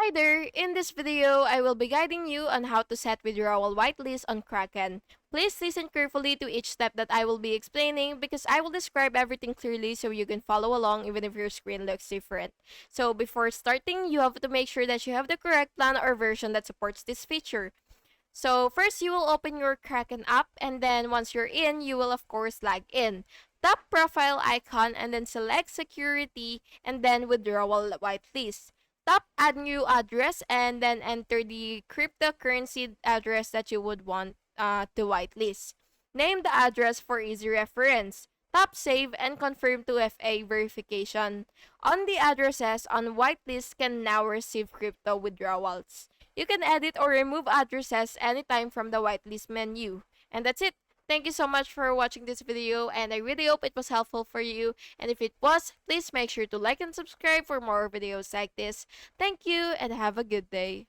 Hi there! In this video, I will be guiding you on how to set withdrawal whitelist on Kraken. Please listen carefully to each step that I will be explaining because I will describe everything clearly so you can follow along even if your screen looks different. So before starting, you have to make sure that you have the correct plan or version that supports this feature. So first, you will open your Kraken app, and then once you're in, you will of course log in. Tap profile icon and then select security and then withdrawal whitelist. Tap add new address and then enter the cryptocurrency address that you would want to whitelist. Name the address for easy reference. Tap save and confirm 2FA verification. On the addresses on whitelist can now receive crypto withdrawals. You can edit or remove addresses anytime from the whitelist menu. And that's it. Thank you so much for watching this video, and I really hope it was helpful for you. And if it was, please make sure to like and subscribe for more videos like this. Thank you and have a good day.